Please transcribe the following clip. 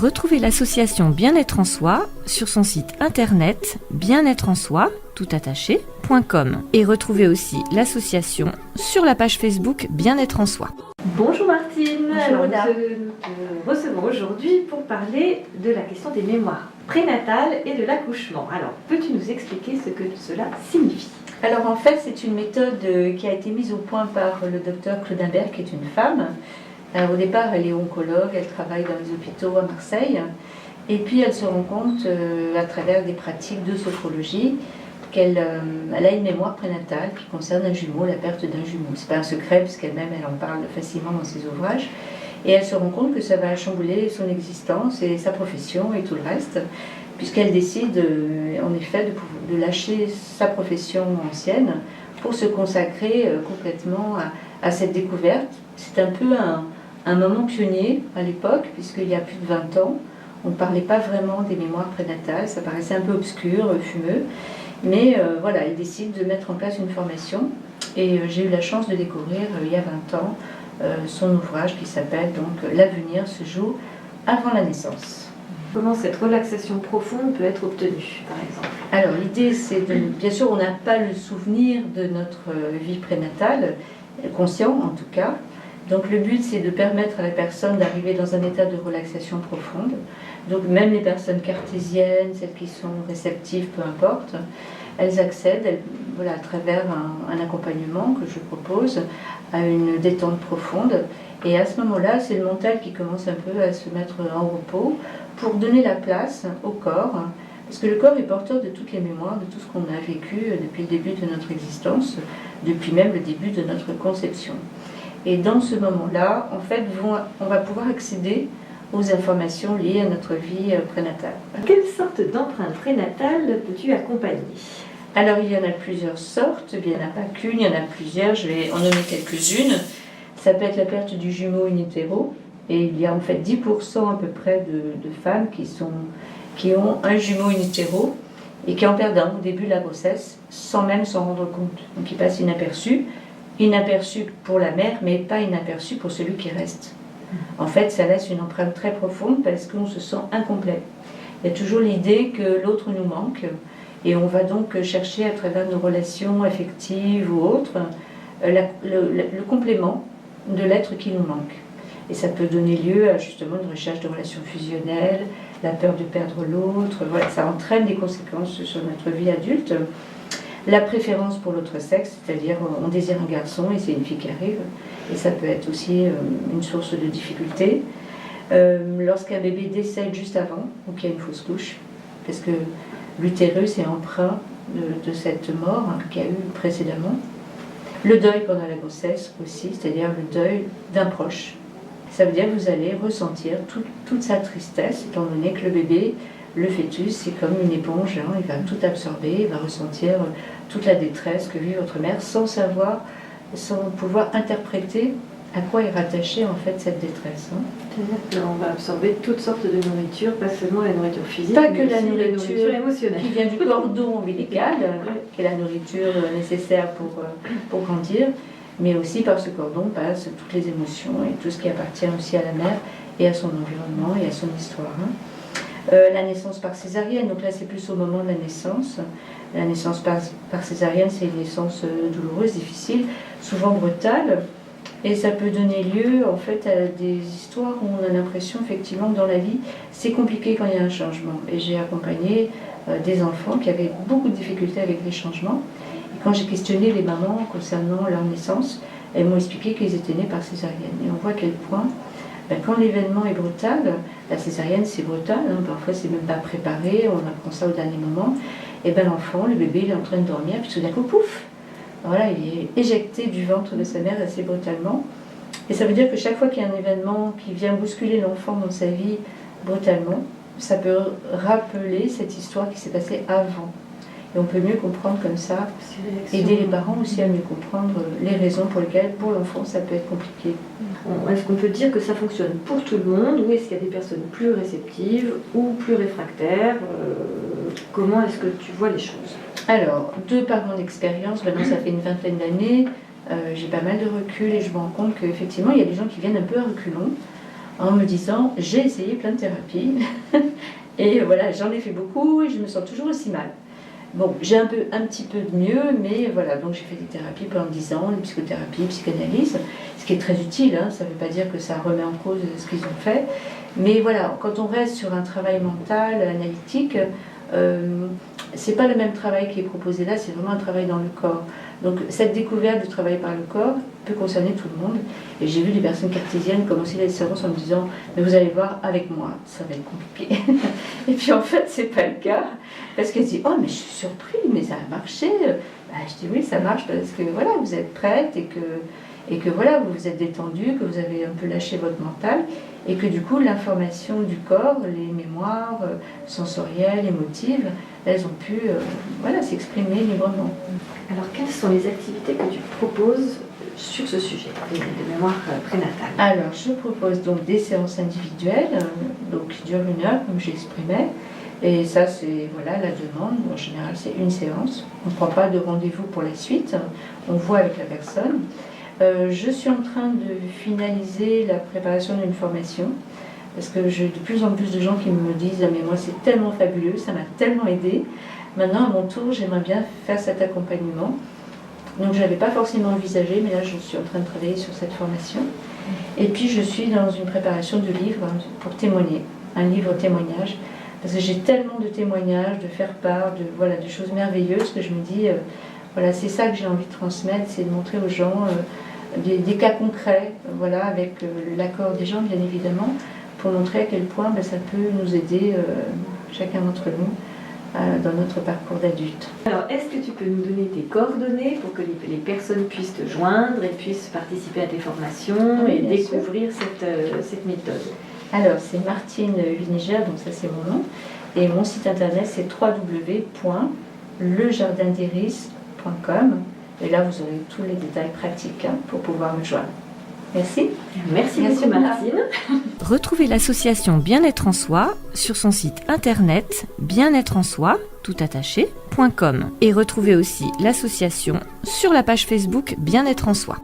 Retrouvez l'association Bien-être en soi sur son site internet bien-être-en-soi, toutattaché.com. Et retrouvez aussi l'association sur la page Facebook Bien-être en soi. Bonjour Martine, Bonjour, nous te recevons aujourd'hui pour parler de la question des mémoires prénatales et de l'accouchement. Alors, peux-tu nous expliquer ce que cela signifie ? Alors en fait, c'est une méthode qui a été mise au point par le docteur Claude Imbert, qui est une femme. Au départ, elle est oncologue, elle travaille dans les hôpitaux à Marseille. Et puis elle se rend compte, à travers des pratiques de sophrologie, qu'elle a une mémoire prénatale qui concerne un jumeau, la perte d'un jumeau. C'est pas un secret, puisqu'elle-même, elle en parle facilement dans ses ouvrages. Et elle se rend compte que ça va chambouler son existence et sa profession et tout le reste, puisqu'elle décide en effet de lâcher sa profession ancienne pour se consacrer complètement à cette découverte. C'est un peu un moment pionnier à l'époque, puisqu'il y a plus de 20 ans, on ne parlait pas vraiment des mémoires prénatales, ça paraissait un peu obscur, fumeux, mais voilà, elle décide de mettre en place une formation, et j'ai eu la chance de découvrir il y a 20 ans son ouvrage qui s'appelle donc « L'avenir se joue avant la naissance ». Comment cette relaxation profonde peut être obtenue, par exemple ? Alors l'idée, c'est de... Bien sûr, on n'a pas le souvenir de notre vie prénatale, conscient en tout cas. Donc le but, c'est de permettre à la personne d'arriver dans un état de relaxation profonde. Donc même les personnes cartésiennes, celles qui sont réceptives, peu importe, elles accèdent, voilà, à travers un accompagnement que je propose, à une détente profonde. Et à ce moment-là, c'est le mental qui commence un peu à se mettre en repos pour donner la place au corps, parce que le corps est porteur de toutes les mémoires, de tout ce qu'on a vécu depuis le début de notre existence, depuis même le début de notre conception. Et dans ce moment-là, en fait, on va pouvoir accéder aux informations liées à notre vie prénatale. Quelle sorte d'empreinte prénatale peux-tu accompagner ? Alors, il y en a plusieurs sortes, il n'y en a pas qu'une, il y en a plusieurs, je vais en nommer quelques-unes. Ça peut être la perte du jumeau in utero, et il y a en fait 10% à peu près de femmes qui ont un jumeau in utero et qui en perdent un au début de la grossesse sans même s'en rendre compte. Donc ils passent inaperçu pour la mère, mais pas inaperçu pour celui qui reste. En fait, ça laisse une empreinte très profonde parce qu'on se sent incomplet. Il y a toujours l'idée que l'autre nous manque, et on va donc chercher à travers nos relations affectives ou autres le complément de l'être qui nous manque. Et ça peut donner lieu à justement une recherche de relations fusionnelles, la peur de perdre l'autre, voilà, ça entraîne des conséquences sur notre vie adulte. La préférence pour l'autre sexe, c'est-à-dire on désire un garçon et c'est une fille qui arrive, et ça peut être aussi une source de difficulté. Lorsqu'un bébé décède juste avant, ou qu'il y a une fausse couche, parce que l'utérus est empreint de cette mort qu'il y a eu précédemment. Le deuil pendant la grossesse aussi, c'est-à-dire le deuil d'un proche. Ça veut dire que vous allez ressentir toute sa tristesse, étant donné que le bébé, le fœtus, c'est comme une éponge, hein, il va tout absorber, il va ressentir toute la détresse que vit votre mère sans pouvoir interpréter à quoi est rattachée en fait cette détresse. Hein. C'est-à-dire qu'on va absorber toutes sortes de nourriture, pas seulement la nourriture physique, pas mais que aussi la nourriture émotionnelle. Qui vient du cordon ombilical, qui est la nourriture nécessaire pour grandir, mais aussi par ce cordon passent toutes les émotions et tout ce qui appartient aussi à la mère et à son environnement et à son histoire. Hein. La naissance par césarienne, donc là c'est plus au moment de la naissance. La naissance par césarienne, c'est une naissance douloureuse, difficile, souvent brutale, et ça peut donner lieu en fait à des histoires où on a l'impression effectivement que dans la vie c'est compliqué quand il y a un changement. Et j'ai accompagné des enfants qui avaient beaucoup de difficultés avec les changements. Et quand j'ai questionné les mamans concernant leur naissance, elles m'ont expliqué qu'ils étaient nés par césarienne. Et on voit à quel point, quand l'événement est brutal, la césarienne c'est brutal, hein, parfois c'est même pas préparé, on apprend ça au dernier moment, et bien l'enfant, le bébé, il est en train de dormir, puis tout d'un coup, pouf, voilà, il est éjecté du ventre de sa mère assez brutalement. Et ça veut dire que chaque fois qu'il y a un événement qui vient bousculer l'enfant dans sa vie brutalement, ça peut rappeler cette histoire qui s'est passée avant. Et on peut mieux comprendre comme ça, aider les parents aussi à mieux comprendre les raisons pour lesquelles, pour l'enfant, ça peut être compliqué. Est-ce qu'on peut dire que ça fonctionne pour tout le monde, ou est-ce qu'il y a des personnes plus réceptives ou plus réfractaires Comment est-ce que tu vois les choses? Alors, de par mon expérience, maintenant ça fait une vingtaine d'années, j'ai pas mal de recul et je me rends compte qu'effectivement, il y a des gens qui viennent un peu à reculons en me disant j'ai essayé plein de thérapies et voilà, j'en ai fait beaucoup et je me sens toujours aussi mal. Bon, j'ai un petit peu de mieux, mais voilà, donc j'ai fait des thérapies pendant 10 ans, de psychothérapie, psychanalyse, ce qui est très utile, hein, ça ne veut pas dire que ça remet en cause ce qu'ils ont fait, mais voilà, quand on reste sur un travail mental, analytique, c'est pas le même travail qui est proposé là, c'est vraiment un travail dans le corps. Donc cette découverte du travail par le corps peut concerner tout le monde. Et j'ai vu des personnes cartésiennes commencer les séances en me disant « mais vous allez voir, avec moi, ça va être compliqué ». Et puis en fait, c'est pas le cas. Parce qu'elles disent « oh mais je suis surprise, mais ça a marché ». Je dis « oui, ça marche parce que voilà, vous êtes prête et que voilà, vous vous êtes détendue, que vous avez un peu lâché votre mental. Et que du coup, l'information du corps, les mémoires sensorielles, émotives, elles ont pu s'exprimer librement. » Alors, quelles sont les activités que tu proposes sur ce sujet de mémoire prénatale? Alors, je propose donc des séances individuelles, donc qui durent 1 heure, comme j'exprimais. Et ça, c'est la demande. En général, c'est une séance. On ne prend pas de rendez-vous pour la suite. On voit avec la personne. Je suis en train de finaliser la préparation d'une formation parce que j'ai de plus en plus de gens qui me disent « ah mais moi c'est tellement fabuleux, ça m'a tellement aidé. Maintenant à mon tour j'aimerais bien faire cet accompagnement ». Donc je n'avais pas forcément envisagé, mais là je suis en train de travailler sur cette formation. Et puis je suis dans une préparation de livre pour témoigner, un livre témoignage, parce que j'ai tellement de témoignages, de faire part de choses merveilleuses que je me dis c'est ça que j'ai envie de transmettre, c'est de montrer aux gens des cas concrets, avec l'accord des gens bien évidemment, pour montrer à quel point ça peut nous aider, chacun d'entre nous, dans notre parcours d'adulte. Alors, est-ce que tu peux nous donner tes coordonnées pour que les personnes puissent te joindre et puissent participer à tes formations et découvrir cette méthode? Alors, c'est Martine Winiger, donc ça c'est mon nom, et mon site internet c'est www.lejardind'iris.com. Et là, vous aurez tous les détails pratiques pour pouvoir me joindre. Merci. Merci beaucoup, Martine. Retrouvez l'association Bien-être en soi sur son site internet bien-être-en-soi, toutattaché.com. Et retrouvez aussi l'association sur la page Facebook Bien-être en soi.